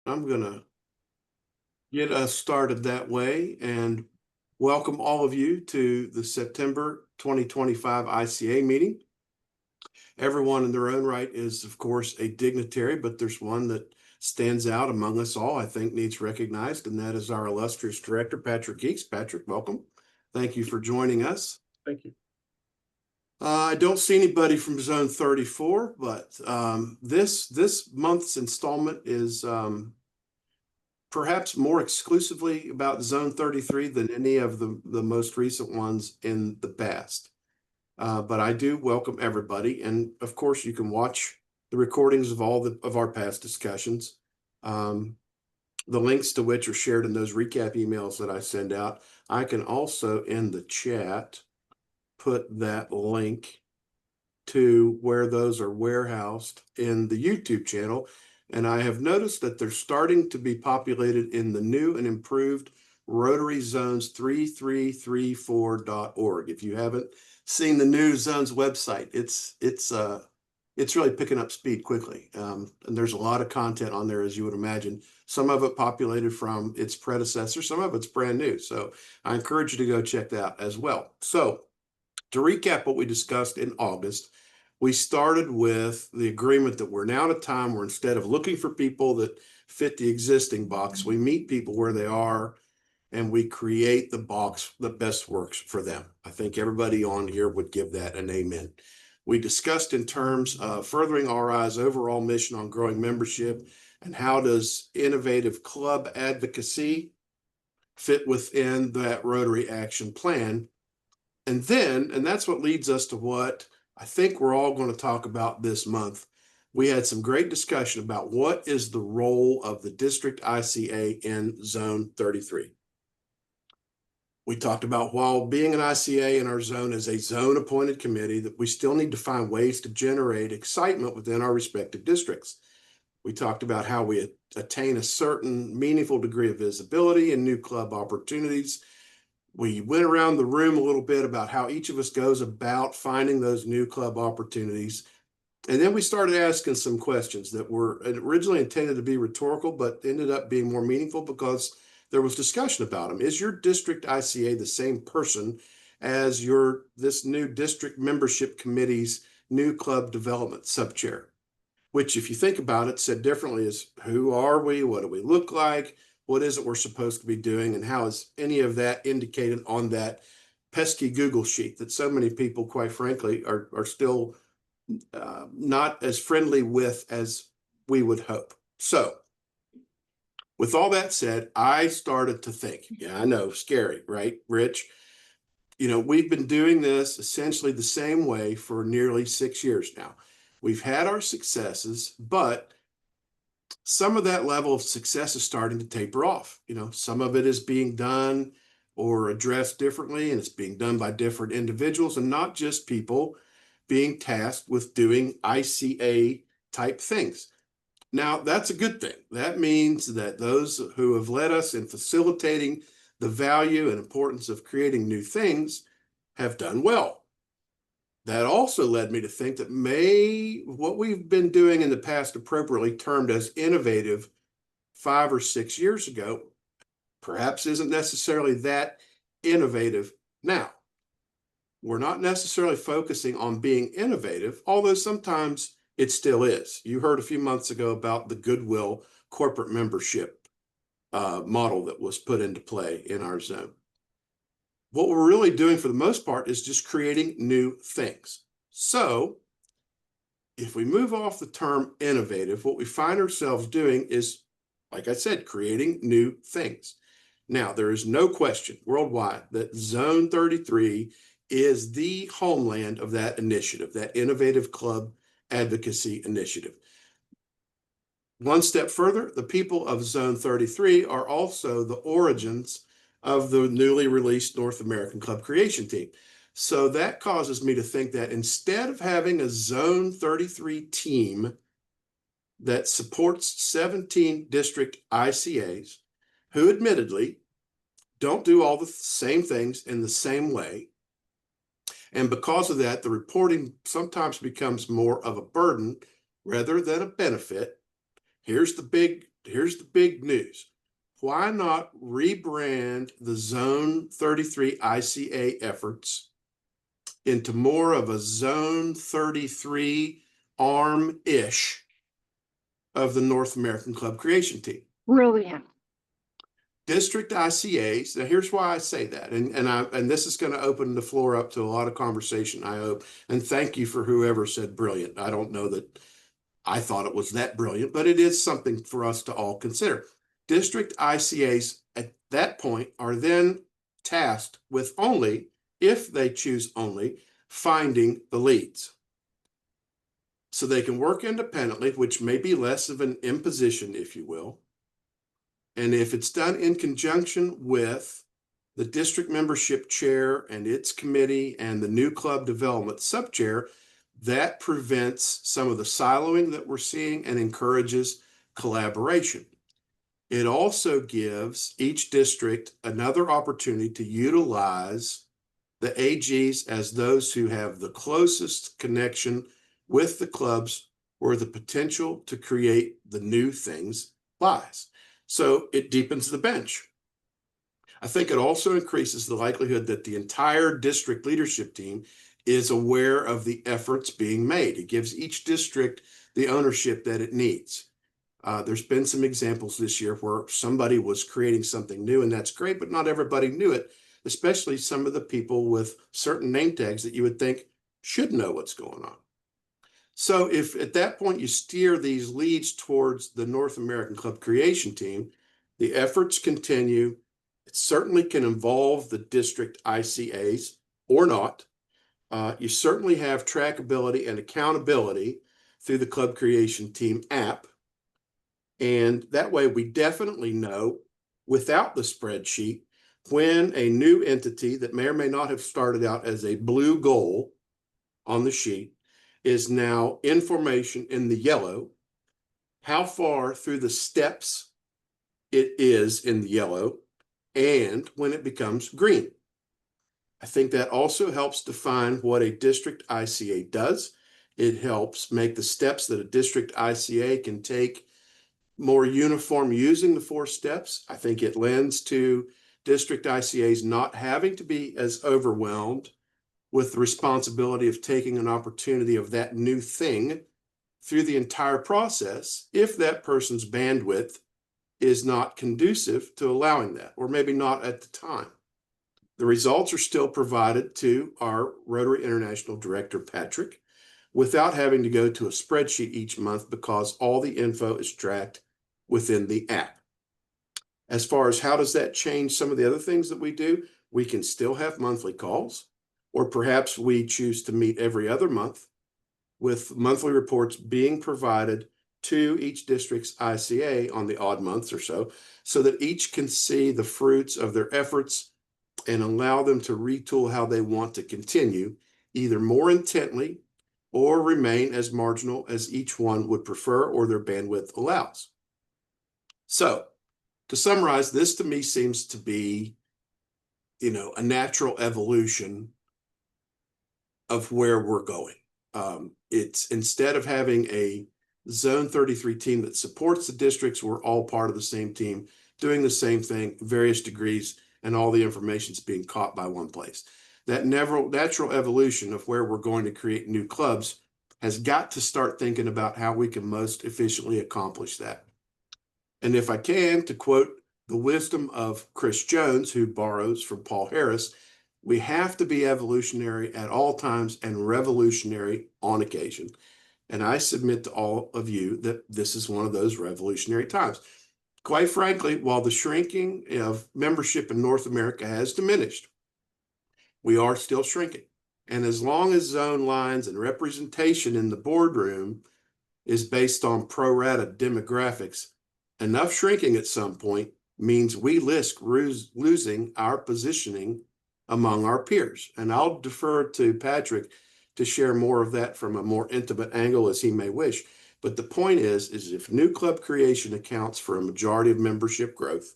I'm going to get us started that way and welcome all of you to the September 2025 ICA meeting. Everyone in their own right is, of course, a dignitary, but there's one that stands out among us all, I think needs recognized, and that is our illustrious director, Patrick Geeks. Patrick, welcome. Thank you for joining us. Thank you. I don't see anybody from Zone 34, but this month's installment is perhaps more exclusively about Zone 33 than any of the most recent ones in the past. But I do welcome everybody, and of course you can watch the recordings of all of our past discussions, the links to which are shared in those recap emails that I send out. I can also in the chat put that link to where those are warehoused in the YouTube channel. And I have noticed that they're starting to be populated in the new and improved Rotary Zones 3334.org. If you haven't seen the new Zones website, it's really picking up speed quickly. And there's a lot of content on there, as you would imagine. Some of it populated from its predecessor, some of it's brand new. So I encourage you to go check that out as well. So to recap what we discussed in August, we started with the agreement that we're now at a time where instead of looking for people that fit the existing box, we meet people where they are and we create the box that best works for them. I think everybody on here would give that an amen. We discussed in terms of furthering RI's overall mission on growing membership and how does innovative club advocacy fit within that Rotary action plan. And that's what leads us to what I think we're all going to talk about this month. We had some great discussion about what is the role of the district ICA in Zone 33. We talked about while being an ICA in our zone is a zone appointed committee, that we still need to find ways to generate excitement within our respective districts. We talked about how we attain a certain meaningful degree of visibility and new club opportunities. We went around the room a little bit about how each of us goes about finding those new club opportunities. And then we started asking some questions that were originally intended to be rhetorical, but ended up being more meaningful because there was discussion about them. Is your district ICA the same person as this new district membership committee's new club development sub-chair? Which, if you think about it, said differently is who are we? What do we look like? What is it we're supposed to be doing? And how is any of that indicated on that pesky Google sheet that so many people, quite frankly, are still not as friendly with as we would hope. So with all that said, I started to think, yeah, I know, scary, right, Rich? We've been doing this essentially the same way for nearly 6 years now. We've had our successes, but some of that level of success is starting to taper off. Some of it is being done or addressed differently, and it's being done by different individuals and not just people being tasked with doing ICA type things. Now, that's a good thing. That means that those who have led us in facilitating the value and importance of creating new things have done well. That also led me to think that what we've been doing in the past, appropriately termed as innovative 5 or 6 years ago, perhaps isn't necessarily that innovative now. We're not necessarily focusing on being innovative, although sometimes it still is. You heard a few months ago about the Goodwill corporate membership model that was put into play in our zone. What we're really doing for the most part is just creating new things. So if we move off the term innovative, what we find ourselves doing is, like I said, creating new things. Now, there is no question worldwide that Zone 33 is the homeland of that initiative, that innovative club advocacy initiative. One step further, the people of Zone 33 are also the origins of the newly released North American Club Creation Team. So that causes me to think that instead of having a Zone 33 team that supports 17 district ICAs, who admittedly don't do all the same things in the same way, and because of that, the reporting sometimes becomes more of a burden rather than a benefit. Here's the big here's the big news. Why not rebrand the Zone 33 ICA efforts into more of a Zone 33 arm-ish of the North American Club Creation Team? Brilliant. District ICAs. Now, here's why I say that, and this is going to open the floor up to a lot of conversation, I hope. And thank you for whoever said brilliant. I don't know that I thought it was that brilliant, but it is something for us to all consider. District ICAs at that point are then tasked with only, if they choose only, finding the leads. So they can work independently, which may be less of an imposition, if you will. And if it's done in conjunction with the district membership chair and its committee and the new club development sub-chair, that prevents some of the siloing that we're seeing and encourages collaboration. It also gives each district another opportunity to utilize the AGs as those who have the closest connection with the clubs where the potential to create the new things lies. So it deepens the bench. I think it also increases the likelihood that the entire district leadership team is aware of the efforts being made. It gives each district the ownership that it needs. There's been some examples this year where somebody was creating something new, and that's great, but not everybody knew it, especially some of the people with certain name tags that you would think should know what's going on. So if at that point you steer these leads towards the North American Club Creation Team, the efforts continue. It certainly can involve the district ICAs or not. You certainly have trackability and accountability through the Club Creation Team app. And that way we definitely know without the spreadsheet when a new entity that may or may not have started out as a blue goal on the sheet is now information in the yellow, how far through the steps it is in the yellow, and when it becomes green. I think that also helps define what a district ICA does. It helps make the steps that a district ICA can take more uniform using the 4 steps. I think it lends to district ICAs not having to be as overwhelmed with the responsibility of taking an opportunity of that new thing through the entire process if that person's bandwidth is not conducive to allowing that, or maybe not at the time. The results are still provided to our Rotary International Director, Patrick, without having to go to a spreadsheet each month because all the info is tracked within the app. As far as how does that change some of the other things that we do, we can still have monthly calls, or perhaps we choose to meet every other month with monthly reports being provided to each district's ICA on the odd months or so that each can see the fruits of their efforts and allow them to retool how they want to continue, either more intently or remain as marginal as each one would prefer or their bandwidth allows. So to summarize, this to me seems to be, a natural evolution of where we're going. It's instead of having a Zone 33 team that supports the districts, we're all part of the same team, doing the same thing, various degrees, and all the information's being caught by one place. That natural evolution of where we're going to create new clubs has got to start thinking about how we can most efficiently accomplish that. And if I can, to quote the wisdom of Chris Jones, who borrows from Paul Harris, we have to be evolutionary at all times and revolutionary on occasion. And I submit to all of you that this is one of those revolutionary times. Quite frankly, while the shrinking of membership in North America has diminished, we are still shrinking. And as long as zone lines and representation in the boardroom is based on pro rata demographics, enough shrinking at some point means we risk losing our positioning among our peers. And I'll defer to Patrick to share more of that from a more intimate angle as he may wish. But the point is if new club creation accounts for a majority of membership growth,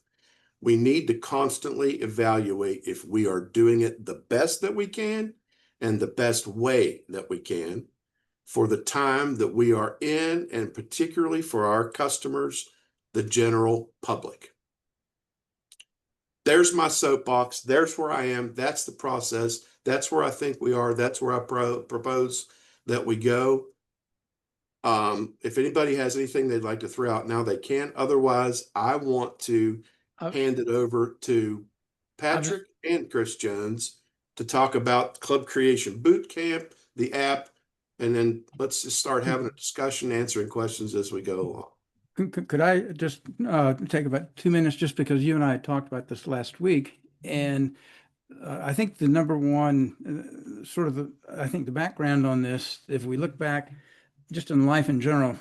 we need to constantly evaluate if we are doing it the best that we can and the best way that we can for the time that we are in, and particularly for our customers the general public. There's my soapbox. There's where I am. That's the process. That's where I think we are. That's where I propose that we go. If anybody has anything they'd like to throw out now, they can. Otherwise, I want to hand it over to Patrick and Chris Jones to talk about Club Creation Boot Camp, the app, and then let's just start having a discussion, answering questions as we go along. Could I just take about 2 minutes, just because you and I talked about this last week, and I think the number one I think the background on this, if we look back just in life in general,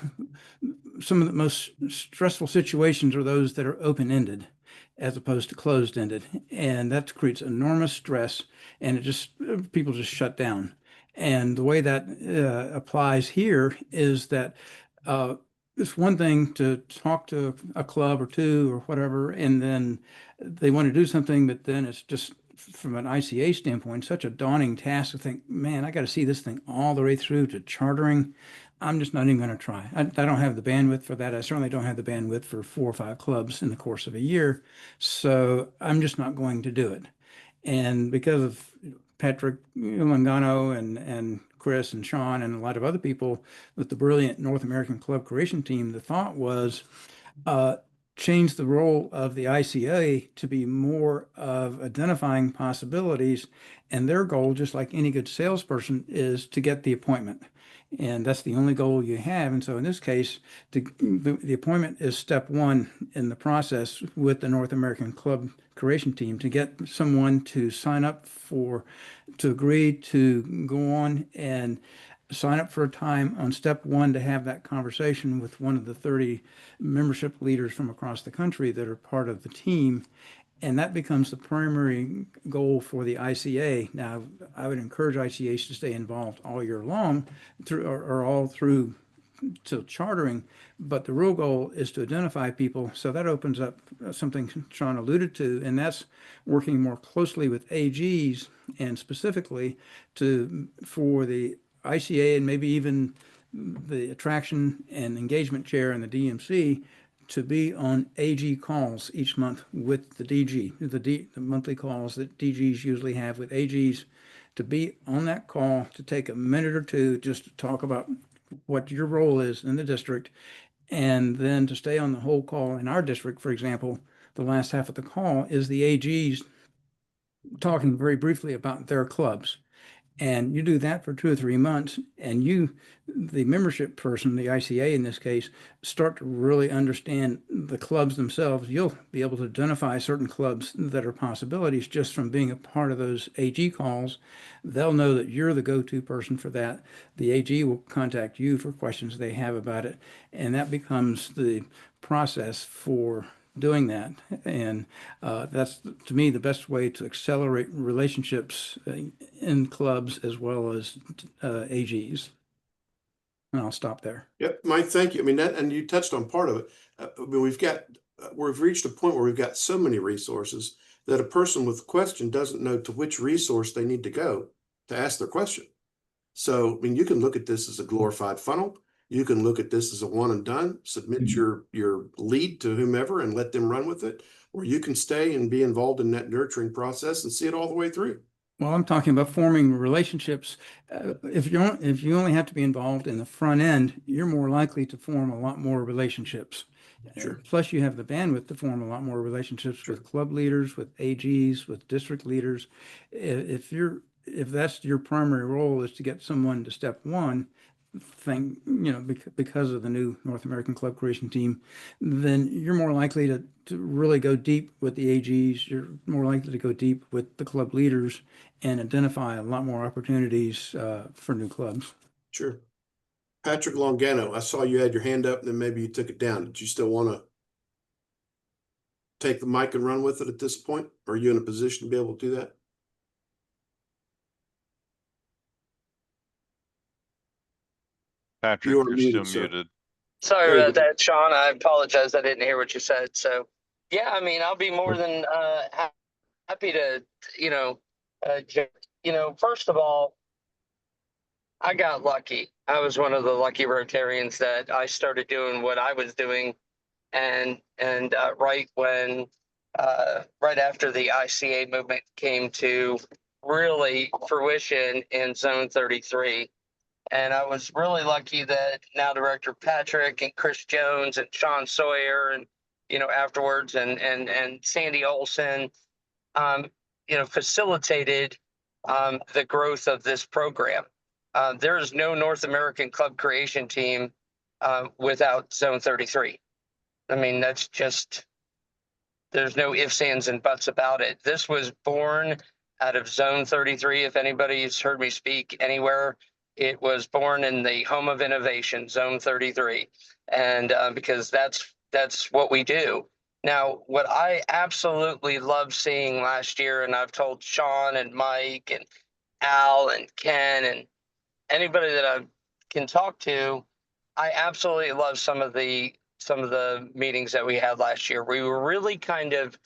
some of the most stressful situations are those that are open-ended as opposed to closed-ended, and that creates enormous stress, and it just people just shut down. And the way that applies here is that it's one thing to talk to a club or two or whatever, and then they want to do something, but then it's just, from an ICA standpoint, such a daunting task to think, man, I got to see this thing all the way through to chartering. I'm just not even going to try. I don't have the bandwidth for that. I certainly don't have the bandwidth for 4 or 5 clubs in the course of a year. So I'm just not going to do it. And because of Patrick Langano and Chris and Sean and a lot of other people with the brilliant North American Club Creation team, the thought was change the role of the ICA to be more of identifying possibilities. And their goal, just like any good salesperson, is to get the appointment. And that's the only goal you have. And so in this case, the appointment is step one in the process with the North American Club Creation team, to get someone to sign up to agree to go on and sign up for a time on step one to have that conversation with one of the 30 membership leaders from across the country that are part of the team. And that becomes the primary goal for the ICA. Now, I would encourage ICAs to stay involved all year long or all through till chartering, but the real goal is to identify people. So that opens up something Sean alluded to, and that's working more closely with AGs, and specifically for the ICA and maybe even the attraction and engagement chair and the DMC to be on AG calls each month with the DG, the monthly calls that DGs usually have with AGs, to be on that call, to take a minute or two just to talk about what your role is in the district, and then to stay on the whole call. In our district, for example, the last half of the call is the AGs talking very briefly about their clubs. And you do that for 2 or 3 months, and the membership person, the ICA in this case, start to really understand the clubs themselves. You'll be able to identify certain clubs that are possibilities just from being a part of those AG calls. They'll know that you're the go-to person for that. The AG will contact you for questions they have about it, and that becomes the process for doing that. And that's, to me, the best way to accelerate relationships in clubs as well as AGs. And I'll stop there. Yep, Mike, thank you. I mean, and you touched on part of it. We've reached a point where we've got so many resources that a person with a question doesn't know to which resource they need to go to ask their question. So, I mean, you can look at this as a glorified funnel. You can look at this as a one and done, submit your lead to whomever and let them run with it, or you can stay and be involved in that nurturing process and see it all the way through. Well, I'm talking about forming relationships. If you only have to be involved in the front end, you're more likely to form a lot more relationships. Sure. Plus, you have the bandwidth to form a lot more relationships with club leaders, with AGs, with district leaders. If that's your primary role, is to get someone to step one thing, because of the new North American Club Creation team, then you're more likely to really go deep with the AGs. You're more likely to go deep with the club leaders and identify a lot more opportunities for new clubs. Sure. Patrick Longano, I saw you had your hand up and then maybe you took it down. Did you still want to take the mic and run with it at this point? Are you in a position to be able to do that? Patrick, you're still muted. Sorry about that, Sean. I apologize. I didn't hear what you said. So, yeah, I mean, I'll be more than happy to, first of all, I got lucky. I was one of the lucky Rotarians that I started doing what I was doing and right after the ICA movement came to really fruition in Zone 33. And I was really lucky that now Director Patrick and Chris Jones and Sean Sawyer and, afterwards and Sandy Olson, um, facilitated the growth of this program. There is no North American club creation team without Zone 33. I mean, that's just, there's no ifs, ands, and buts about it. This was born out of Zone 33. If anybody's heard me speak anywhere, it was born in the home of innovation, Zone 33. And because that's what we do. Now, what I absolutely loved seeing last year, and I've told Sean and Mike and Al and Ken and anybody that I can talk to, I absolutely love some of the meetings that we had last year. We were really kind of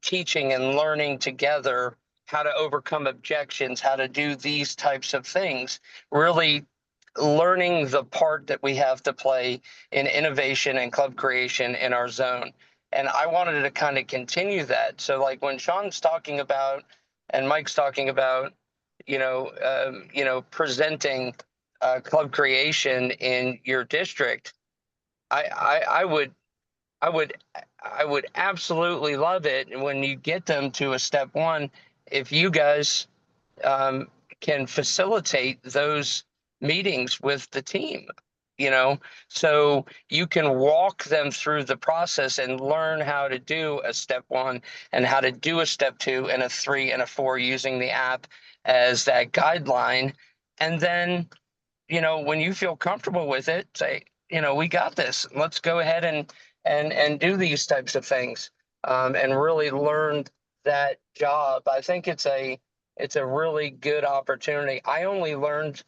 teaching and learning together how to overcome objections, how to do these types of things, really learning the part that we have to play in innovation and club creation in our zone. And I wanted to kind of continue that. So like when Sean's talking about and Mike's talking about, presenting club creation in your district, I would absolutely love it. And when you get them to a step one, if you guys can facilitate those meetings with the team, so you can walk them through the process and learn how to do a step one and how to do a step two and a 3 and a 4 using the app as that guideline. And then, when you feel comfortable with it, say, we got this. Let's go ahead and do these types of things, and really learn that job. I think it's a really good opportunity. I only learned,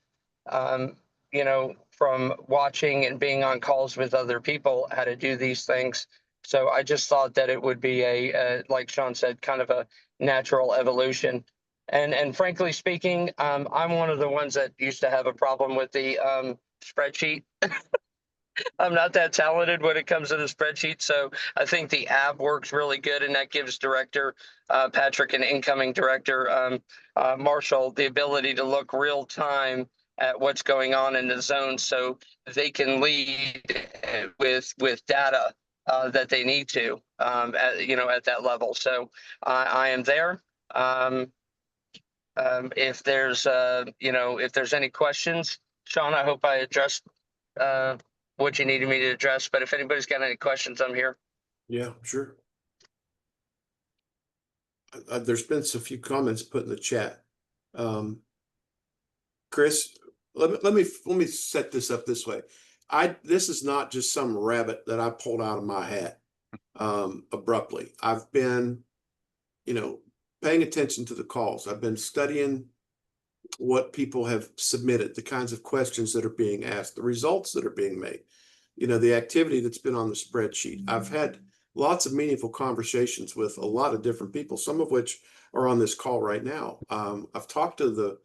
from watching and being on calls with other people how to do these things. So I just thought that it would be like Sean said, kind of a natural evolution. And frankly speaking, I'm one of the ones that used to have a problem with the spreadsheet. I'm not that talented when it comes to the spreadsheet. So I think the app works really good, and that gives Director Patrick and incoming Director Marshall the ability to look real time at what's going on in the zone, so they can lead with data that they need to at that level. So I am there. If there's if there's any questions, Sean, I hope I addressed what you needed me to address, but if anybody's got any questions, I'm here. Yeah, sure. There's been a few comments put in the chat. Chris, let me set this up this way. This is not just some rabbit that I pulled out of my hat abruptly. I've been, paying attention to the calls. I've been studying what people have submitted, the kinds of questions that are being asked, the results that are being made, the activity that's been on the spreadsheet. I've had lots of meaningful conversations with a lot of different people, some of which are on this call right now. I've talked to the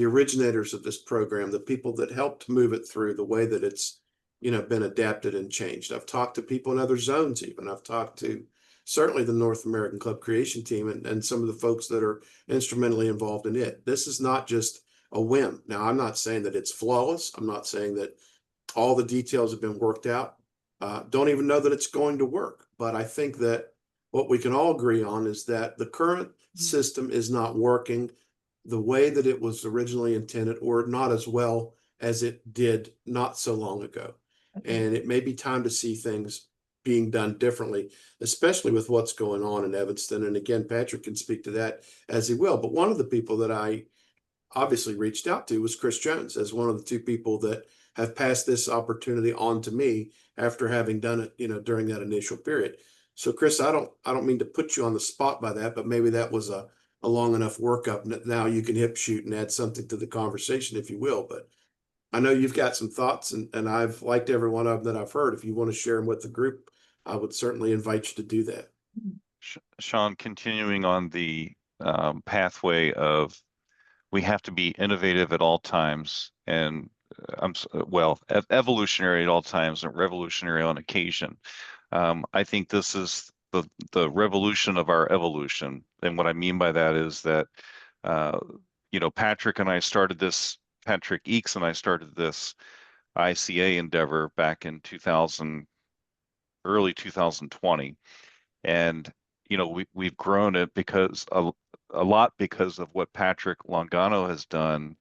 originators of this program, the people that helped move it through the way that it's, been adapted and changed. I've talked to people in other zones even. I've talked to certainly the North American Club Creation Team and some of the folks that are instrumentally involved in it. This is not just a whim. Now, I'm not saying that it's flawless. I'm not saying that all the details have been worked out. Don't even know that it's going to work. But I think that what we can all agree on is that the current system is not working the way that it was originally intended, or not as well as it did not so long ago. And it may be time to see things being done differently, especially with what's going on in Evanston. And again, Patrick can speak to that as he will. But one of the people that I obviously reached out to was Chris Jones, as one of the two people that have passed this opportunity on to me after having done it, during that initial period. So Chris, I don't mean to put you on the spot by that, but maybe that was a long enough workup. Now you can hip shoot and add something to the conversation, if you will. But I know you've got some thoughts, and I've liked every one of them that I've heard. If you want to share them with the group, I would certainly invite you to do that. Sean, continuing on the pathway of, we have to be innovative at all times, and evolutionary at all times and revolutionary on occasion. I think this is the revolution of our evolution. And what I mean by that is that, Patrick Eakes and I started this ICA endeavor back in early 2020. And, we've grown it because a lot because of what Patrick Longano has done,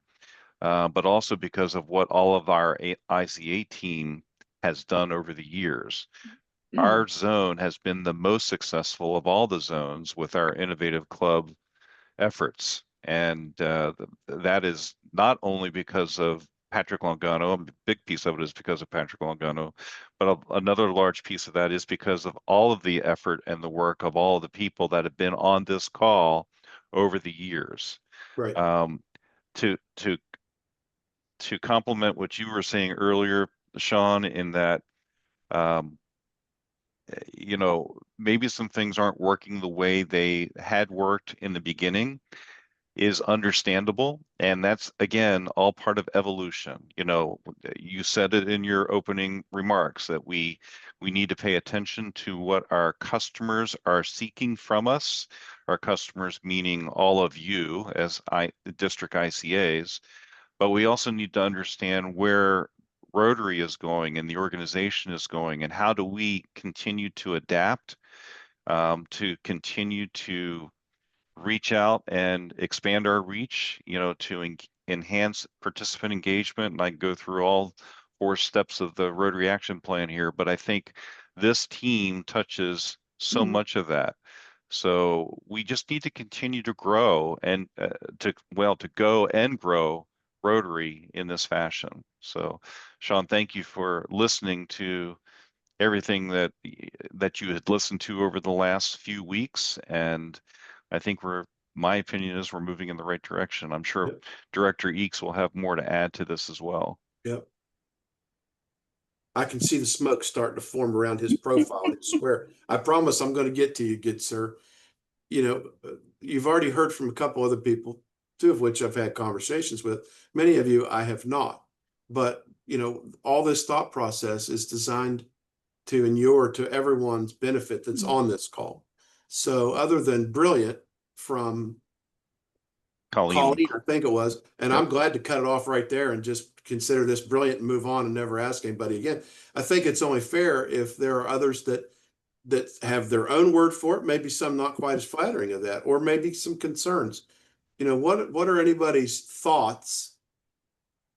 but also because of what all of our ICA team has done over the years. Our zone has been the most successful of all the zones with our innovative club efforts. And that is not only because of Patrick Longano, a big piece of it is because of Patrick Longano, but another large piece of that is because of all of the effort and the work of all of the people that have been on this call over the years. Right. To complement what you were saying earlier, Sean, in that maybe some things aren't working the way they had worked in the beginning is understandable. And that's, again, all part of evolution. You said it in your opening remarks that we need to pay attention to what our customers are seeking from us. Our customers, meaning all of you as district ICAs, but we also need to understand where Rotary is going and the organization is going, and how do we continue to adapt, to continue to reach out and expand our reach, to enhance participant engagement. And I can go through all 4 steps of the Rotary Action Plan here, but I think this team touches so much of that. So we just need to continue to grow and to go and grow Rotary in this fashion. So, Sean, thank you for listening to everything that you had listened to over the last few weeks. And I think my opinion is we're moving in the right direction. I'm sure Yep. Director Eakes will have more to add to this as well. Yep. I can see the smoke starting to form around his profile and his square. I promise I'm going to get to you, good sir. You've already heard from a couple other people, 2 of which I've had conversations with. Many of you I have not. But, all this thought process is designed to inure to everyone's benefit that's on this call. So other than brilliant from Colleen, I think it was, and Yep. I'm glad to cut it off right there and just consider this brilliant and move on and never ask anybody again. I think it's only fair if there are others that have their own word for it, maybe some not quite as flattering of that, or maybe some concerns. What are anybody's thoughts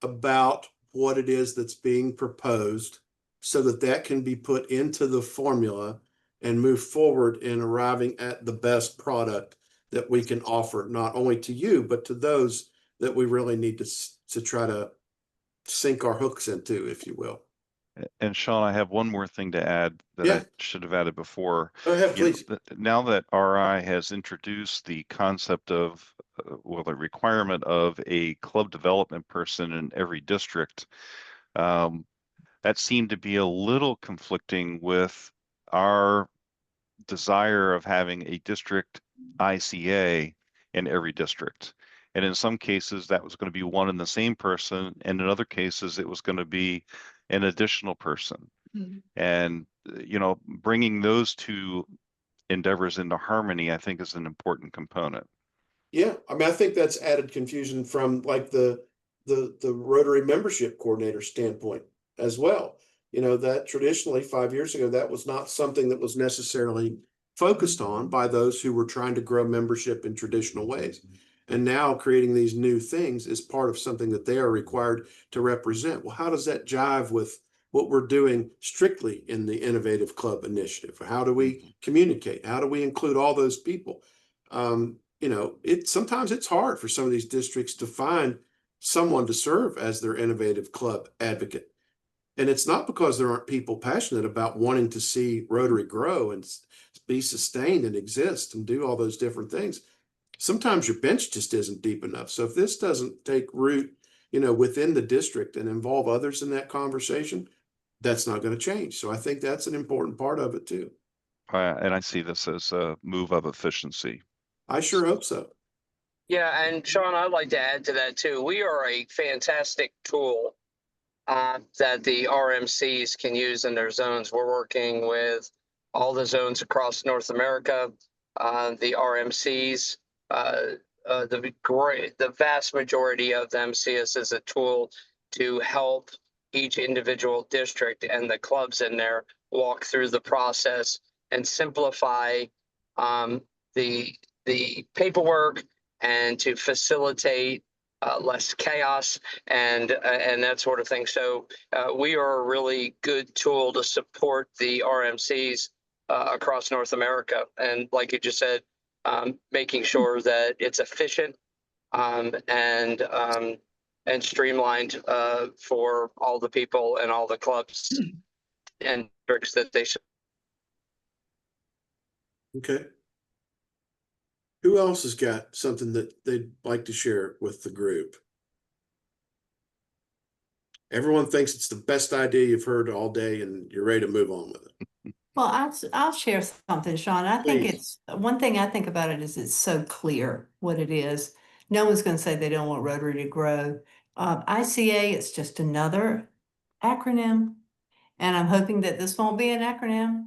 about what it is that's being proposed so that can be put into the formula and move forward in arriving at the best product that we can offer, not only to you, but to those that we really need to try to sink our hooks into, if you will. And Sean, I have one more thing to add that I should have added before. Go ahead, please. Now that RI has introduced the concept of, the requirement of a club development person in every district, that seemed to be a little conflicting with our desire of having a district ICA in every district. And in some cases, that was going to be one and the same person. And in other cases, it was going to be an additional person. And, bringing those 2 endeavors into harmony, I think, is an important component. Yeah, I mean, I think that's added confusion from like the Rotary membership coordinator standpoint as well. That traditionally 5 years ago, that was not something that was necessarily focused on by those who were trying to grow membership in traditional ways. And now creating these new things is part of something that they are required to represent. Well, how does that jive with what we're doing strictly in the Innovative Club initiative? How do we communicate? How do we include all those people? Sometimes it's hard for some of these districts to find someone to serve as their Innovative Club advocate. And it's not because there aren't people passionate about wanting to see Rotary grow and be sustained and exist and do all those different things. Sometimes your bench just isn't deep enough. So if this doesn't take root, within the district and involve others in that conversation, that's not going to change. So I think that's an important part of it too. And I see this as a move of efficiency. I sure hope so. Yeah, and Sean, I'd like to add to that too. We are a fantastic tool that the RMCs can use in their zones. We're working with all the zones across North America, the RMCs. The vast majority of them see us as a tool to help each individual district and the clubs in there walk through the process and simplify the paperwork and to facilitate less chaos and that sort of thing. So we are a really good tool to support the RMCs across North America. And like you just said, making sure that it's efficient and streamlined for all the people and all the clubs and districts that they should. Okay. Who else has got something that they'd like to share with the group? Everyone thinks it's the best idea you've heard all day and you're ready to move on with it. Well, I'll share something, Sean. I think Please. it's, one thing I think about it is it's so clear what it is. No one's going to say they don't want Rotary to grow. ICA, it's just another acronym. And I'm hoping that this won't be an acronym.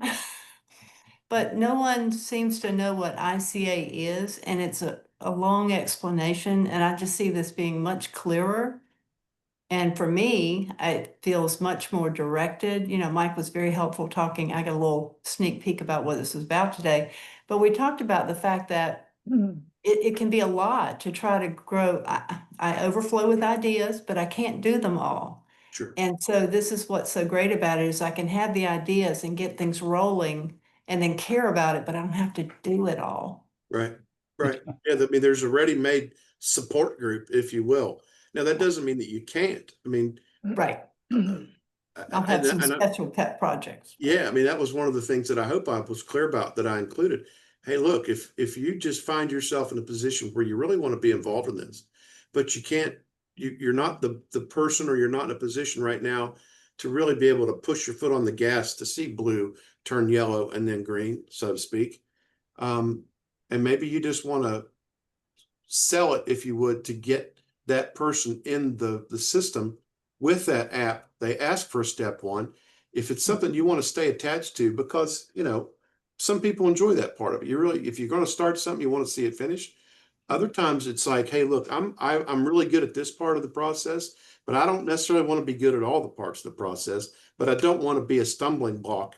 But no one seems to know what ICA is, and it's a long explanation, and I just see this being much clearer. And for me, it feels much more directed. You know, Mike was very helpful talking. I got a little sneak peek about what this was about today, but we talked about the fact that it can be a lot to try to grow. I overflow with ideas, but I can't do them all. Sure. And so this is what's so great about it is I can have the ideas and get things rolling and then care about it, but I don't have to do it all. Right. Right. Yeah. I mean, there's a ready-made support group, if you will. Now, that doesn't mean that you can't. I mean, Right. I'll have some special pet projects. yeah, I mean, that was one of the things that I hope I was clear about that I included. Hey, look, if you just find yourself in a position where you really want to be involved in this, but you can't, you're not the person, or you're not in a position right now to really be able to push your foot on the gas to see blue turn yellow and then green, so to speak. And maybe you just want to sell it, if you would, to get that person in the system with that app. They ask for a step one. If it's something you want to stay attached to, because, you know, some people enjoy that part of it. You really, if you're going to start something, you want to see it finished. Other times it's like, hey, look, I'm really good at this part of the process, but I don't necessarily want to be good at all the parts of the process, but I don't want to be a stumbling block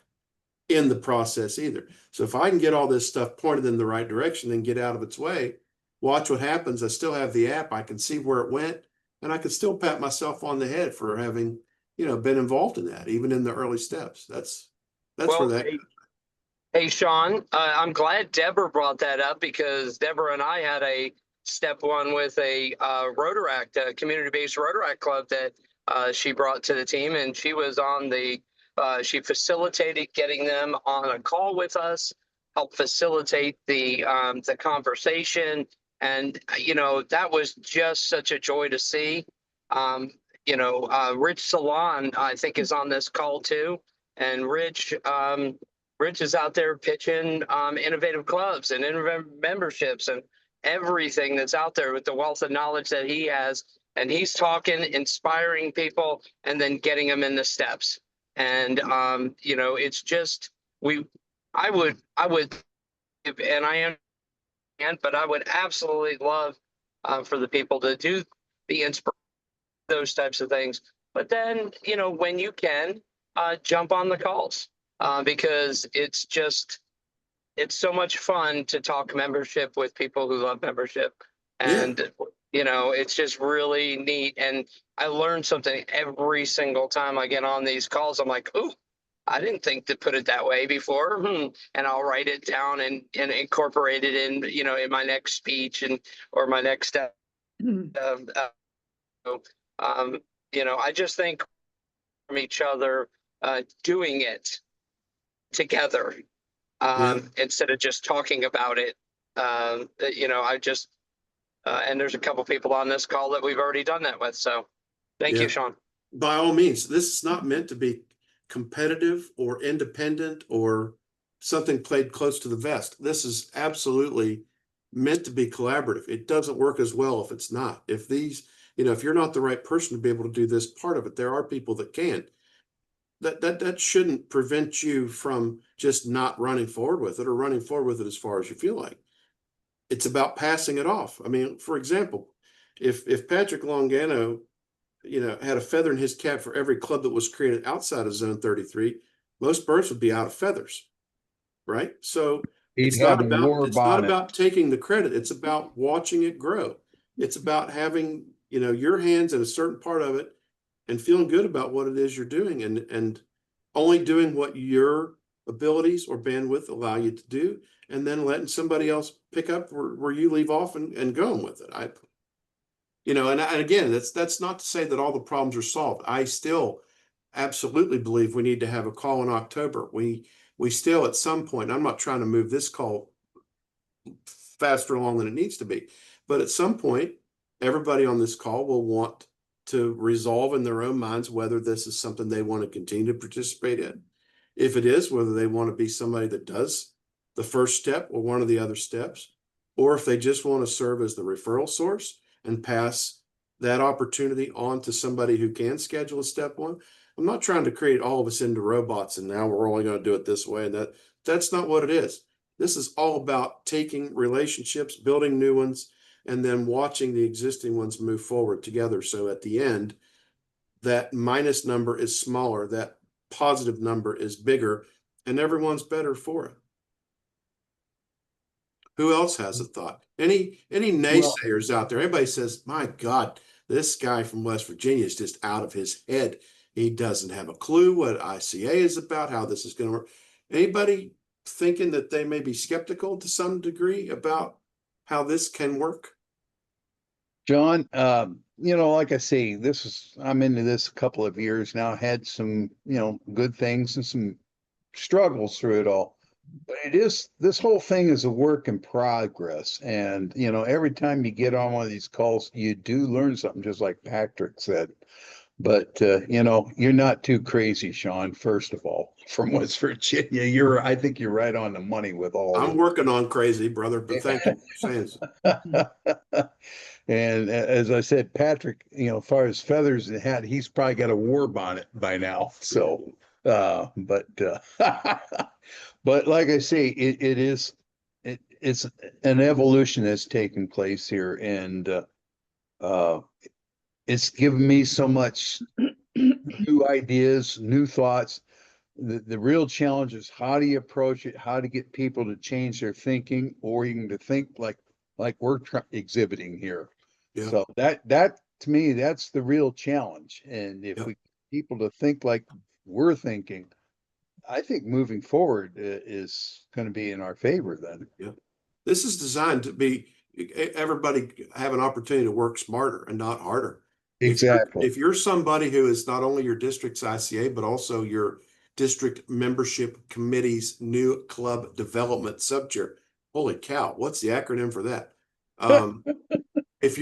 in the process either. So if I can get all this stuff pointed in the right direction and get out of its way, watch what happens. I still have the app. I can see where it went, and I can still pat myself on the head for having, you know, been involved in that, even in the early steps. That's Well, where that. Hey, Sean, I'm glad Deborah brought that up, because Deborah and I had a step one with a Rotaract, a community-based Rotaract club that she brought to the team, and she was on the, she facilitated getting them on a call with us, helped facilitate the conversation, and you know, that was just such a joy to see. You know, Rich Salon, I think, is on this call too, and Rich is out there pitching innovative clubs and innovative memberships and everything that's out there with the wealth of knowledge that he has. And he's talking, inspiring people, and then getting them in the steps. And, you know, it's just, I would, and I am, but I would absolutely love for the people to do the inspiration, those types of things. But then, you know, when you can, jump on the calls. Because it's so much fun to talk membership with people who love membership. And, you know, it's just really neat. And I learn something every single time I get on these calls. I'm like, ooh, I didn't think to put it that way before. And I'll write it down and incorporate it in, you know, in my next speech or my next step. You know, I just think from each other, doing it together instead of just talking about it. You know, I just and there's a couple people on this call that we've already done that with. So thank you, Sean. By all means, this is not meant to be competitive or independent or something played close to the vest. This is absolutely meant to be collaborative. It doesn't work as well if it's not. If these, you know, if you're not the right person to be able to do this part of it, there are people that can. that shouldn't prevent you from just not running forward with it or running forward with it as far as you feel like. It's about passing it off. I mean, for example, if Patrick Longano, had a feather in his cap for every club that was created outside of Zone 33, most birds would be out of feathers, right? So He'd it's have not a about war it's not bonnet. about taking the credit. It's about watching it grow. It's about having, your hands in a certain part of it and feeling good about what it is you're doing and only doing what your abilities or bandwidth allow you to do, and then letting somebody else pick up where you leave off and going with it. And again, that's not to say that all the problems are solved. I still absolutely believe we need to have a call in October. We still at some point, I'm not trying to move this call faster along than it needs to be, but at some point, everybody on this call will want to resolve in their own minds whether this is something they want to continue to participate in. If it is, whether they want to be somebody that does the first step or one of the other steps, or if they just want to serve as the referral source and pass that opportunity on to somebody who can schedule a step one. I'm not trying to create all of us into robots and now we're only going to do it this way. And that's not what it is. This is all about taking relationships, building new ones, and then watching the existing ones move forward together. So at the end, that minus number is smaller, that positive number is bigger, and everyone's better for it. Who else has a thought? Any naysayers out there? Everybody says, my God, this guy from West Virginia is just out of his head. He doesn't have a clue what ICA is about, how this is going to work. Anybody thinking that they may be skeptical to some degree about how this can work? John, like I say, I'm into this a couple of years now, had some, good things and some struggles through it all. But this whole thing is a work in progress. And, every time you get on one of these calls, you do learn something, just like Patrick said. But, you're not too crazy, Sean, first of all, from West Virginia. I think you're right on the money with all I'm of working on crazy, brother, but thank you for saying so. it. And as I said, Patrick, as far as feathers in the hat, he's probably got a war bonnet by now. So, but like I say, it's an evolution that's taken place here, and it's given me so much new ideas, new thoughts. The real challenge is how do you approach it? How to get people to change their thinking, or even to think like we're exhibiting here. Yeah. So that to me, that's the real challenge. And if Yep. we get people to think like we're thinking, I think moving forward is going to be in our favor then. Yeah. This is designed to be everybody have an opportunity to work smarter and not harder. Exactly. If you're somebody who is not only your district's ICA, but also your district membership committee's new club development subchair, holy cow, what's the acronym for that? If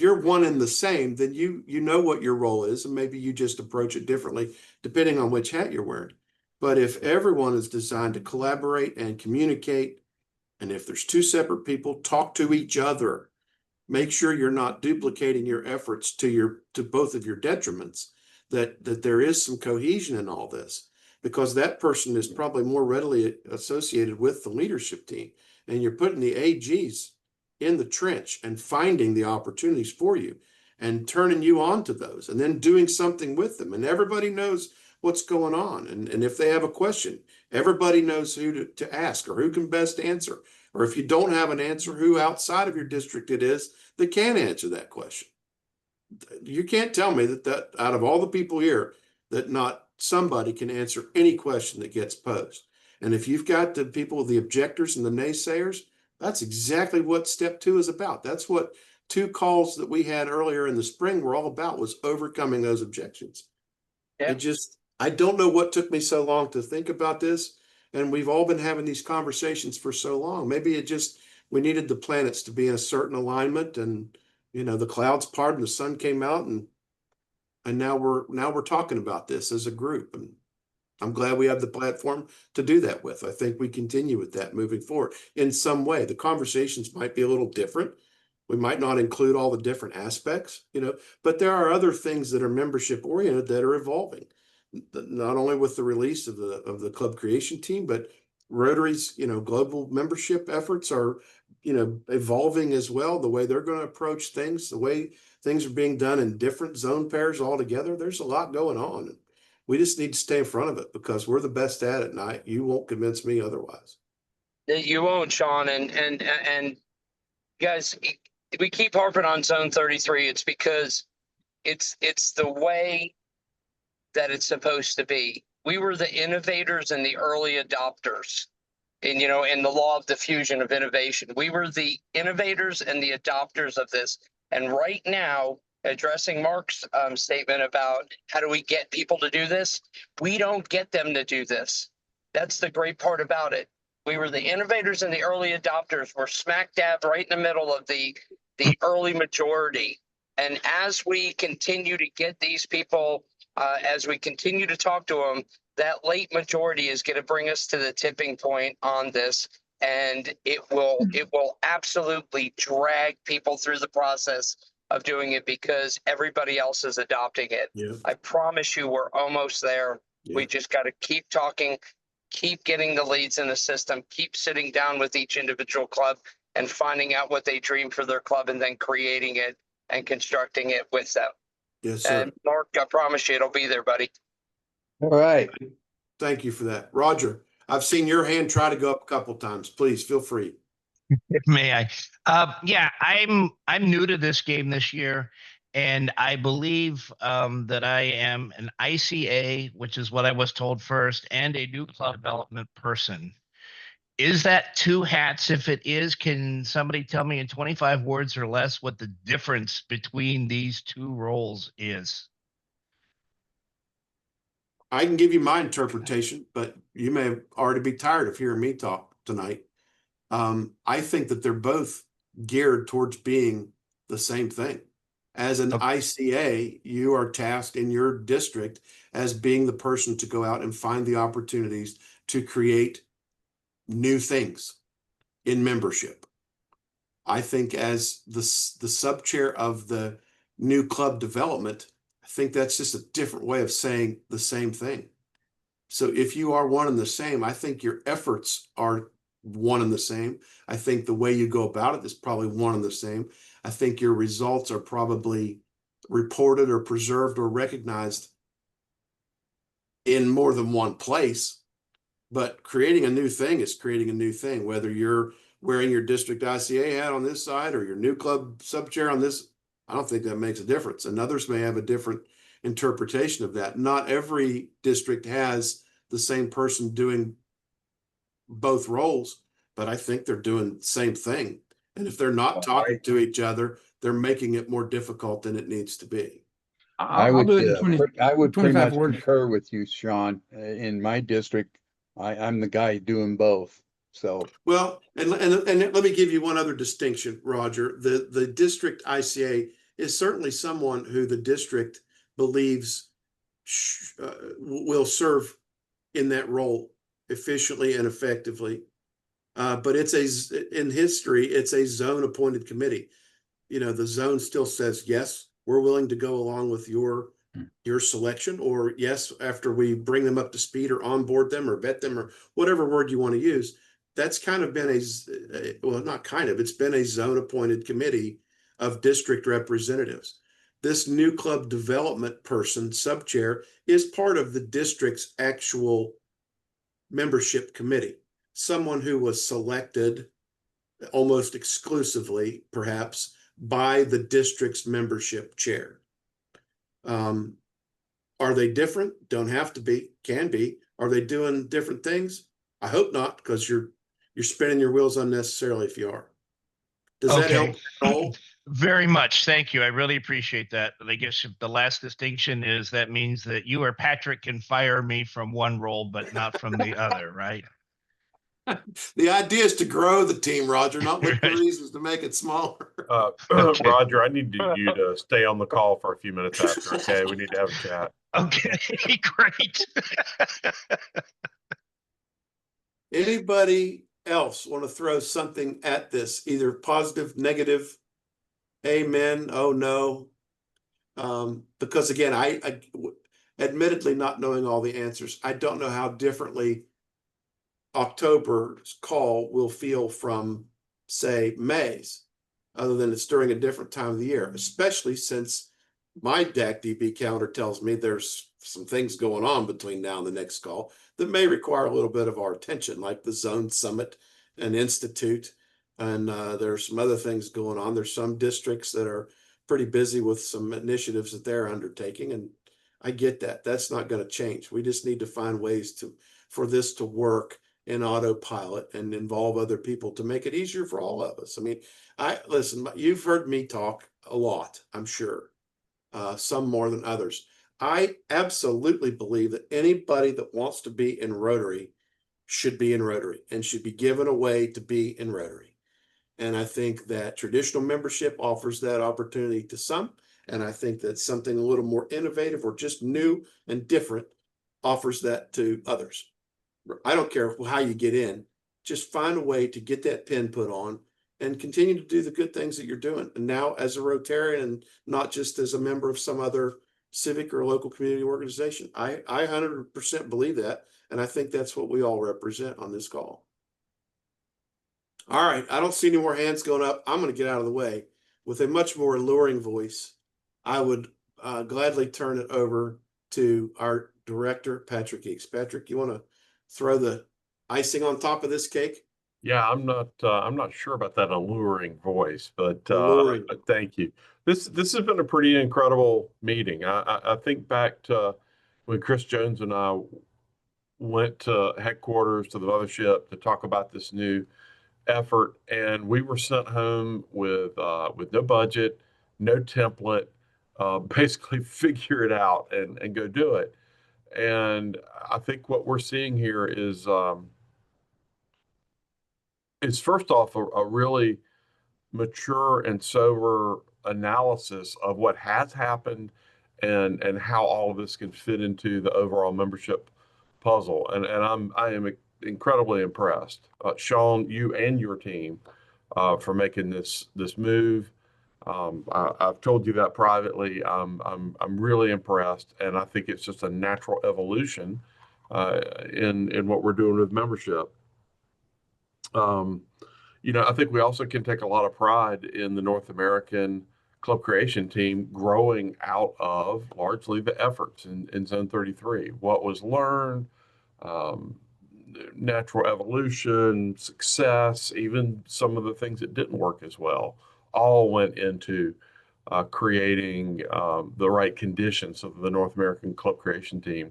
you're one and the same, then you know what your role is, and maybe you just approach it differently depending on which hat you're wearing. But if everyone is designed to collaborate and communicate, and if there's two separate people, talk to each other. Make sure you're not duplicating your efforts to both of your detriments, that there is some cohesion in all this, because that person is probably more readily associated with the leadership team, and you're putting the AGs in the trench and finding the opportunities for you and turning you on to those and then doing something with them. And everybody knows what's going on. And if they have a question, everybody knows who to ask or who can best answer. Or if you don't have an answer, who outside of your district it is that can answer that question. You can't tell me that out of all the people here, that not somebody can answer any question that gets posed. And if you've got the people, the objectors and the naysayers, that's exactly what step 2 is about. That's what 2 calls that we had earlier in the spring were all about, was overcoming those objections. Yeah. I don't know what took me so long to think about this. And we've all been having these conversations for so long. Maybe we needed the planets to be in a certain alignment, and the clouds parted and the sun came out, and now we're talking about this as a group. And I'm glad we have the platform to do that with. I think we continue with that moving forward in some way. The conversations might be a little different. We might not include all the different aspects, but there are other things that are membership oriented that are evolving. not only with the release of the club creation team, but Rotary's, global membership efforts are, evolving as well. The way they're going to approach things, the way things are being done in different zone pairs altogether. There's a lot going on. We just need to stay in front of it because we're the best at it, and you won't convince me otherwise. You won't, Sean, and guys, we keep harping on Zone 33. It's because it's the way that it's supposed to be. We were the innovators and the early adopters. And, in the law of diffusion of innovation, we were the innovators and the adopters of this. And right now, addressing Mark's statement about how do we get people to do this, we don't get them to do this. That's the great part about it. We were the innovators and the early adopters. We're smack dab right in the middle of the early majority. And as we continue to get these people, as we continue to talk to them, that late majority is going to bring us to the tipping point on this, and it will absolutely drag people through the process of doing it because everybody else is adopting it. Yeah. I promise you, we're almost there. Yeah. We just got to keep talking, keep getting the leads in the system, keep sitting down with each individual club and finding out what they dream for their club, and then creating it and constructing it with them. Yes, sir. And Mark, I promise you, it'll be there, buddy. All right. Thank you for that. Roger, I've seen your hand try to go up a couple times. Please feel free. May I? Yeah, I'm new to this game this year, and I believe that I am an ICA, which is what I was told first, and a new club development person. Is that two hats? If it is, can somebody tell me in 25 words or less what the difference between these two roles is? I can give you my interpretation, but you may already be tired of hearing me talk tonight. I think that they're both geared towards being the same thing. As an ICA, you are tasked in your district as being the person to go out and find the opportunities to create new things in membership. I think as the sub chair of the new club development, I think that's just a different way of saying the same thing. So if you are one and the same, I think your efforts are one and the same. I think the way you go about it is probably one and the same. I think your results are probably reported or preserved or recognized in more than one place. But creating a new thing is creating a new thing, whether you're wearing your district ICA hat on this side or your new club sub chair on this. I don't think that makes a difference. And others may have a different interpretation of that. Not every district has the same person doing both roles, but I think they're doing the same thing. And if they're not talking to each other, they're making it more difficult than it needs to be. I I'll would, do it in 20, I would pretty 25 much words. concur with you, Sean. In my district, I'm the guy doing both. So, Well, and let me give you one other distinction, Roger. The district ICA is certainly someone who the district believes will serve in that role efficiently and effectively. But in history, it's a zone appointed committee. The zone still says, yes, we're willing to go along with your selection, or yes, after we bring them up to speed or onboard them or vet them or whatever word you want to use. That's kind of been it's been a zone appointed committee of district representatives. This new club development person, sub chair, is part of the district's actual membership committee, someone who was selected almost exclusively, perhaps, by the district's membership chair. Are they different? Don't have to be, can be. Are they doing different things? I hope not, because you're spinning your wheels unnecessarily if you are. Does that help at all? Very much. Thank you. I really appreciate that. I guess if the last distinction is that means that you or Patrick can fire me from one role, but not from the other, right? The idea is to grow the team, Roger, not look for reasons to make it smaller. Okay. Roger, I need you to stay on the call for a few minutes after, okay? We need to have a chat. Okay, great. Anybody else want to throw something at this, either positive, negative, amen, oh no? Because again, admittedly not knowing all the answers. I don't know how differently October's call will feel from, say, May's, other than it's during a different time of the year, especially since my DAC DB calendar tells me there's some things going on between now and the next call that may require a little bit of our attention, like the Zone Summit and Institute. And there's some other things going on. There's some districts that are pretty busy with some initiatives that they're undertaking. And I get that. That's not going to change. We just need to find ways for this to work in autopilot and involve other people to make it easier for all of us. I mean, listen, you've heard me talk a lot, I'm sure, some more than others. I absolutely believe that anybody that wants to be in Rotary should be in Rotary and should be given a way to be in Rotary. And I think that traditional membership offers that opportunity to some. And I think that something a little more innovative or just new and different offers that to others. I don't care how you get in, just find a way to get that pin put on and continue to do the good things that you're doing. And now as a Rotarian, and not just as a member of some other civic or local community organization, I 100% believe that. And I think that's what we all represent on this call. All right, I don't see any more hands going up. I'm going to get out of the way. With a much more alluring voice, I would gladly turn it over to our director, Patrick Eakes. Patrick, you want to throw the icing on top of this cake? Yeah, I'm not sure about that alluring voice, but Alluring. thank you. This has been a pretty incredible meeting. I think back to when Chris Jones and I went to headquarters to the mothership to talk about this new effort, and we were sent home with no budget, no template, basically figure it out and go do it. And I think what we're seeing here is first off a really mature and sober analysis of what has happened and how all of this can fit into the overall membership puzzle. And I am incredibly impressed, Sean, you and your team, for making this move. I've told you that privately. I'm really impressed, and I think it's just a natural evolution in what we're doing with membership. I think we also can take a lot of pride in the North American club creation team growing out of largely the efforts in Zone 33. What was learned, natural evolution, success, even some of the things that didn't work as well, all went into creating the right conditions of the North American club creation team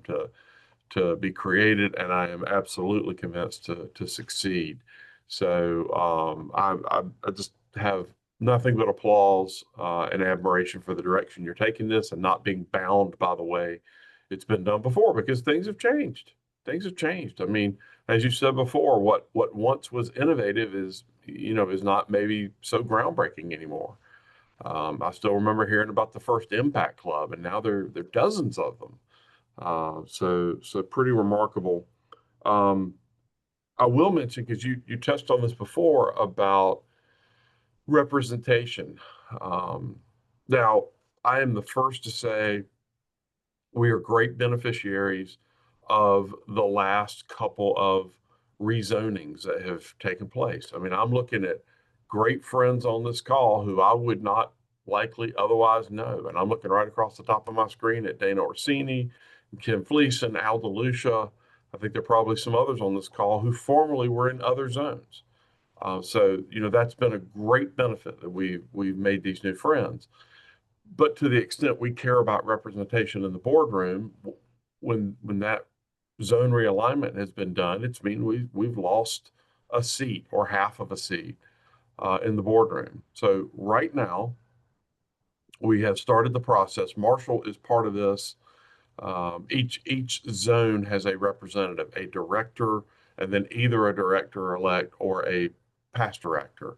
to be created, and I am absolutely convinced to succeed. So I just have nothing but applause and admiration for the direction you're taking this and not being bound by the way it's been done before, because things have changed. Things have changed. I mean, as you said before, what once was innovative is not maybe so groundbreaking anymore. I still remember hearing about the first Impact Club, and now there are dozens of them. So pretty remarkable. I will mention, because you touched on this before, about representation. Now, I am the first to say we are great beneficiaries of the last couple of rezonings that have taken place. I mean, I'm looking at great friends on this call who I would not likely otherwise know. And I'm looking right across the top of my screen at Dana Orsini, Kim Fleeson, Al DeLucia. I think there are probably some others on this call who formerly were in other zones. So that's been a great benefit that we've made these new friends. But to the extent we care about representation in the boardroom, when that zone realignment has been done, it's mean we've lost a seat or half of a seat in the boardroom. So right now, we have started the process. Marshall is part of this. Each zone has a representative, a director, and then either a director-elect or a past director.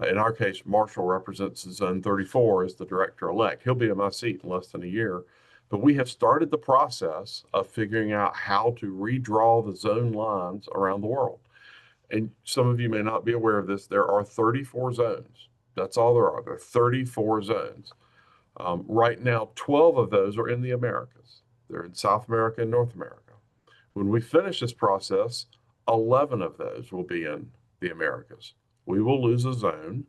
In our case, Marshall represents Zone 34 as the director-elect. He'll be in my seat in less than a year. But we have started the process of figuring out how to redraw the zone lines around the world. And some of you may not be aware of this. There are 34 zones. That's all there are. There are 34 zones. Right now, 12 of those are in the Americas. They're in South America and North America. When we finish this process, 11 of those will be in the Americas. We will lose a zone.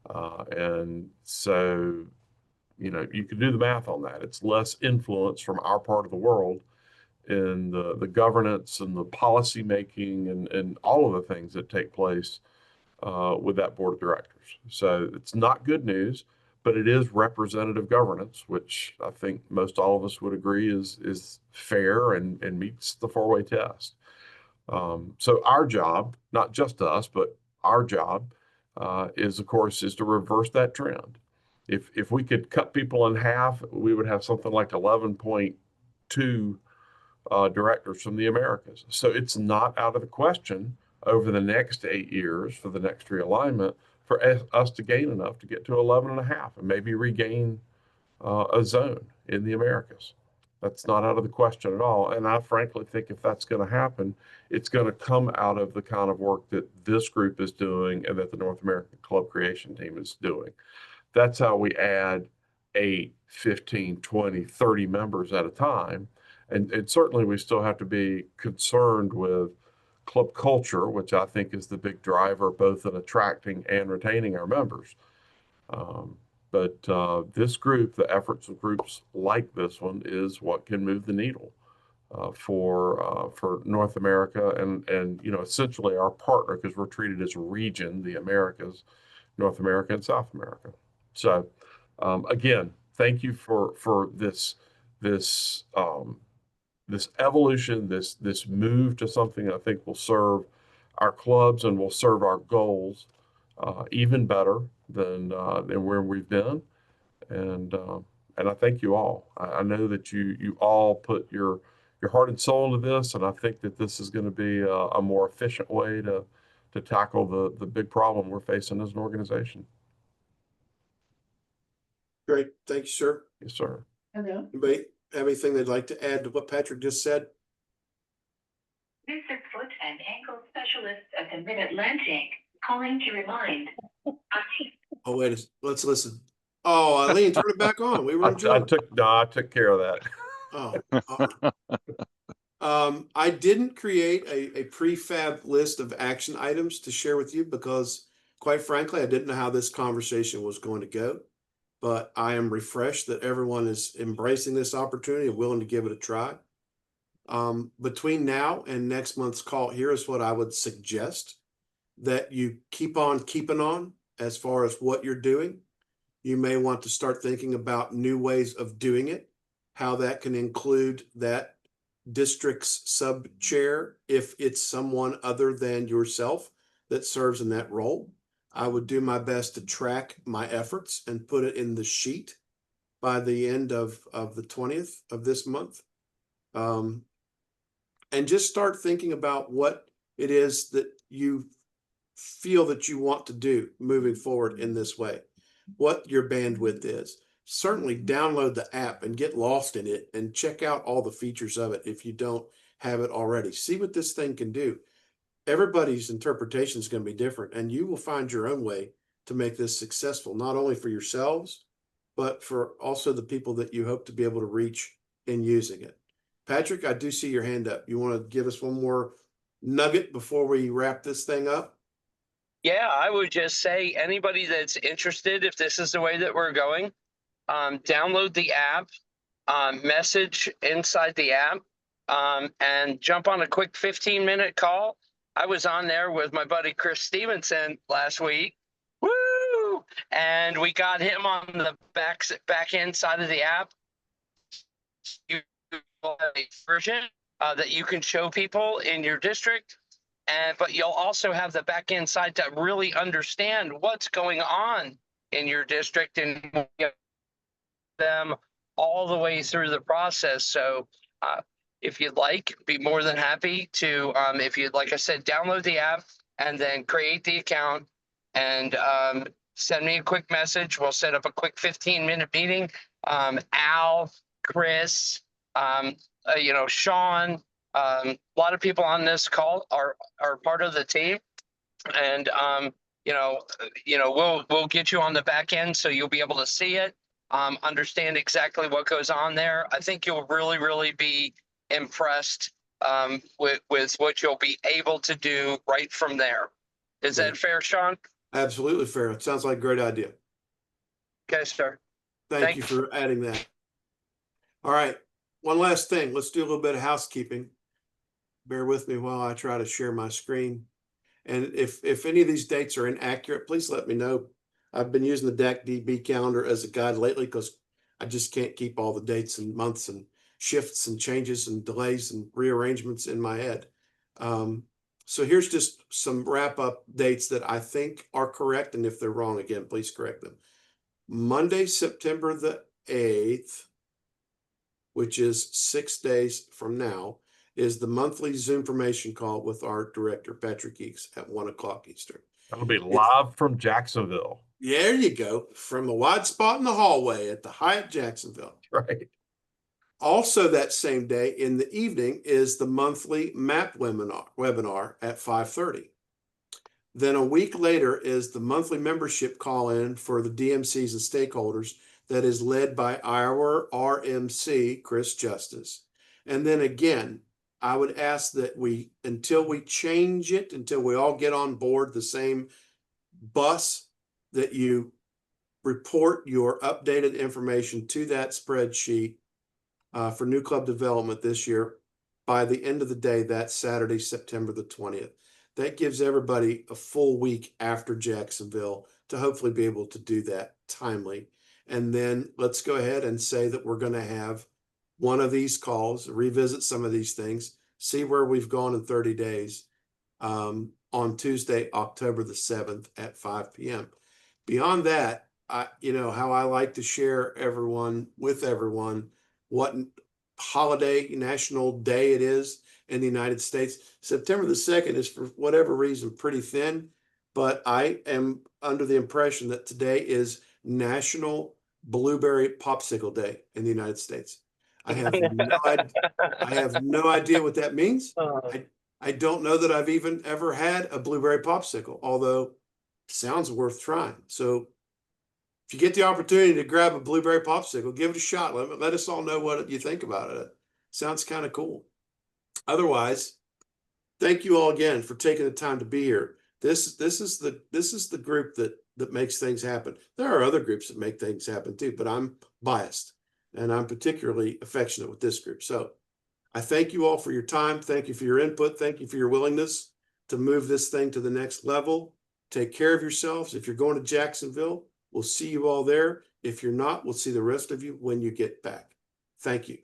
And so, you know, you can do the math on that. It's less influence from our part of the world in the governance and the policy making and all of the things that take place with that board of directors. So it's not good news, but it is representative governance, which I think most all of us would agree is fair and meets the four-way test. So our job, not just us, but our job is, of course, is to reverse that trend. If we could cut people in half, we would have something like 11.2 directors from the Americas. So it's not out of the question over the next 8 years for the next realignment for us to gain enough to get to 11 and a half and maybe regain a zone in the Americas. That's not out of the question at all. And I frankly think if that's going to happen, it's going to come out of the kind of work that this group is doing and that the North American Club Creation Team is doing. That's how we add 8, 15, 20, 30 members at a time. And certainly we still have to be concerned with club culture, which I think is the big driver both in attracting and retaining our members. But this group, the efforts of groups like this one, is what can move the needle for North America and you know, essentially our partner, because we're treated as a region, the Americas, North America and South America. So again, thank you for this evolution, this move to something I think will serve our clubs and will serve our goals even better than where we've been. And I thank you all. I know that you all put your heart and soul into this, and I think that this is going to be a more efficient way to tackle the big problem we're facing as an organization. Great. Thank you, sir. Yes, sir. Hello. Anybody have anything they'd like to add to what Patrick just said? This is foot and ankle specialist of the Mid-Atlantic calling to remind. Oh, wait, let's listen. Oh, Eileen, turn it back on. We were enjoying. I took care of that. I didn't create a prefab list of action items to share with you because, quite frankly, I didn't know how this conversation was going to go. But I am refreshed that everyone is embracing this opportunity and willing to give it a try. Between now and next month's call, here is what I would suggest: that you keep on keeping on as far as what you're doing. You may want to start thinking about new ways of doing it, how that can include that district's sub chair if it's someone other than yourself that serves in that role. I would do my best to track my efforts and put it in the sheet by the end of the 20th of this month. And just start thinking about what it is that you feel that you want to do moving forward in this way, what your bandwidth is. Certainly download the app and get lost in it and check out all the features of it if you don't have it already. See what this thing can do. Everybody's interpretation is going to be different, and you will find your own way to make this successful, not only for yourselves, but for also the people that you hope to be able to reach in using it. Patrick, I do see your hand up. You want to give us one more nugget before we wrap this thing up? Yeah, I would just say anybody that's interested, if this is the way that we're going, download the app, message inside the app, and jump on a quick 15-minute call. I was on there with my buddy Chris Stevenson last week. Woo! And we got him on the back end side of the app. You have a version that you can show people in your district, but you'll also have the back end side to really understand what's going on in your district and get them all the way through the process. So if you'd like, be more than happy to, if you'd, like I said, download the app and then create the account and send me a quick message. We'll set up a quick 15-minute meeting. Al, Chris, Sean, a lot of people on this call are part of the team. And, we'll get you on the back end so you'll be able to see it. understand exactly what goes on there. I think you'll really, really be impressed with what you'll be able to do right from there. Is Yeah. that fair, Sean? Absolutely fair. It sounds like a great idea. Okay, sir. Thank you for adding that. All right. One last thing. Let's do a little bit of housekeeping. Bear with me while I try to share my screen. And if any of these dates are inaccurate, please let me know. I've been using the DAC-DB calendar as a guide lately because I just can't keep all the dates and months and shifts and changes and delays and rearrangements in my head. So here's just some wrap-up dates that I think are correct, and if they're wrong, again, please correct them. Monday, September the 8th, which is 6 days from now, is the monthly Zoom formation call with our director, Patrick Eakes, at 1 o'clock Eastern. That'll be live from Jacksonville. There you go, from a wide spot in the hallway at the Hyatt Jacksonville. Right. Also that same day in the evening is the monthly MAP webinar at 5:30. Then a week later is the monthly membership call-in for the DMCs and stakeholders that is led by our RMC, Chris Justice. And then again, I would ask that until we change it, until we all get on board the same bus, that you report your updated information to that spreadsheet for new club development this year by the end of the day, that Saturday, September the 20th. That gives everybody a full week after Jacksonville to hopefully be able to do that timely. And then let's go ahead and say that we're going to have one of these calls, revisit some of these things, see where we've gone in 30 days on Tuesday, October the 7th at 5 p.m. Beyond that, how I like to share with everyone what holiday, national day it is in the United States. September the 2nd is, for whatever reason, pretty thin, but I am under the impression that today is National Blueberry Popsicle Day in the United States. I have no idea what that means. I don't know that I've even ever had a blueberry popsicle, although it sounds worth trying. So if you get the opportunity to grab a blueberry popsicle, give it a shot. Let us all know what you think about it. Sounds kind of cool. Otherwise, thank you all again for taking the time to be here. This is the group that makes things happen. There are other groups that make things happen too, but I'm biased and I'm particularly affectionate with this group. So I thank you all for your time. Thank you for your input. Thank you for your willingness to move this thing to the next level. Take care of yourselves. If you're going to Jacksonville, we'll see you all there. If you're not, we'll see the rest of you when you get back. Thank you.